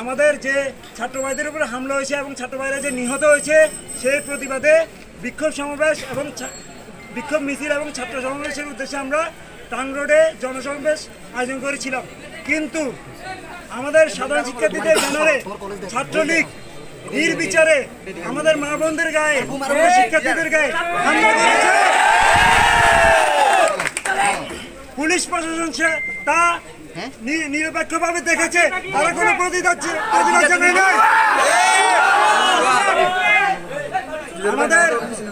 আমাদের যে ছাত্র ভাইদের উপরে হামলা হয়েছে এবং ছাত্র ভাইরা যে নিহত হয়েছে সেই প্রতিবাদে বিক্ষোভ সমাবেশ এবং বিক্ষোভ মিছিল এবং ছাত্র সমাবেশের উদ্দেশ্যে আমরা টাং রোডে জনসমাবেশ আয়োজন করেছিলাম, কিন্তু আমাদের সাধারণ শিক্ষার্থীদের ব্যানারে ছাত্রলীগ নির্বিচারে আমাদের মা বোনদের গায়ে, আমাদের শিক্ষার্থীদের গায়ে হামলা করেছে। পুলিশ প্রশাসন তা নিরপেক্ষভাবে দেখেছে, তারা কোনো প্রতিবাদ জানায় নাই। আমাদের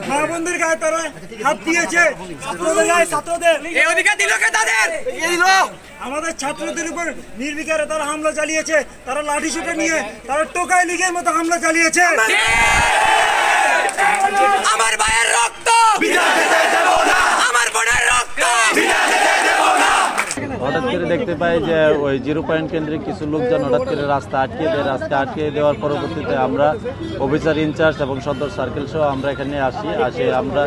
মা বোনদের গায়ে তারা হাত দিয়েছে, ছাত্রদের গায়ে ছাত্রদের আমাদের ছাত্রদের উপর নির্বিচারে তারা হামলা চালিয়েছে, তারা লাঠি সোটা নিয়ে তারা টোকাই লীগের মতো হামলা চালিয়েছে। আমার ভাইয়ের রক্ত, আমার বোনের রক্ত। হঠাৎ করে দেখতে পাই যে ওই 0 পয়েন্ট কেন্দ্রে কিছু লোকজন হঠাৎ করে রাস্তা আটকে দেয়। রাস্তা আটকে দেওয়ার পরবর্তীতে আমরা অফিসার ইনচার্জ এবং সদর সার্কেল সহ আমরা এখানে আসে আমরা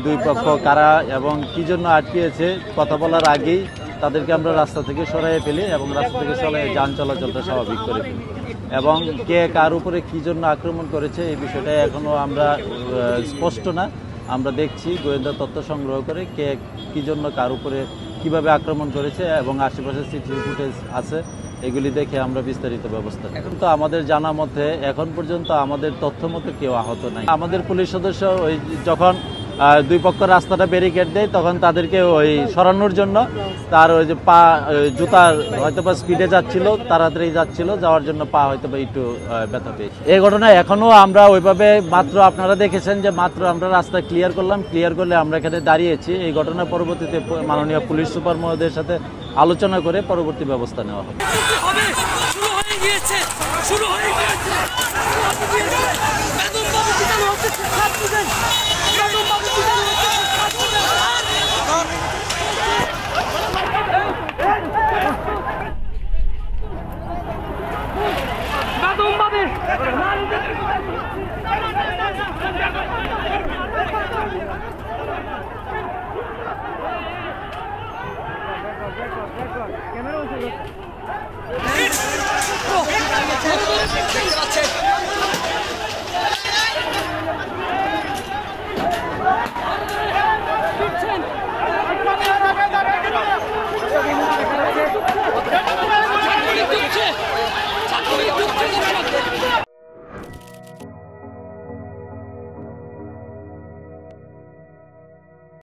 দুই পক্ষ কারা এবং কী জন্য আটকিয়েছে কথা বলার আগেই তাদেরকে আমরা রাস্তা থেকে সরাইয়ে ফেলি এবং রাস্তা থেকে সরাই যান চলাচলটা স্বাভাবিক করে ফেলি। এবং কে কার উপরে কী জন্য আক্রমণ করেছে এই বিষয়টা এখনও আমরা স্পষ্ট না। আমরা দেখছি গোয়েন্দা তথ্য সংগ্রহ করে কে কী জন্য কার উপরে কিভাবে আক্রমণ করেছে এবং আশেপাশে সিসিটিভি ফুটেজ আছে, এগুলি দেখে আমরা বিস্তারিত ব্যবস্থা। এখন তো আমাদের জানা মতে এখন পর্যন্ত আমাদের তথ্য মতে কেউ আহত নাই। আমাদের পুলিশ সদস্য ওই যখন দুই পক্ষ রাস্তাটা ব্যারিকেড দেয় তখন তাদেরকে ওই সরানোর জন্য তার ওই যে পা জুতার হয়তো বা স্পিডে যাচ্ছিল, তাড়াতাড়ি যাচ্ছিল, যাওয়ার জন্য পা হয়তো বা একটু ব্যথা পেয়েছে। এই ঘটনায় এখনও আমরা ওইভাবে মাত্র আপনারা দেখেছেন যে মাত্র আমরা রাস্তা ক্লিয়ার করলাম, ক্লিয়ার করলে আমরা এখানে দাঁড়িয়েছি। এই ঘটনার পরবর্তীতে মাননীয় পুলিশ সুপার মহোদয়ের সাথে আলোচনা করে পরবর্তী ব্যবস্থা নেওয়া হবে। শুরু হয়ে গিয়েছে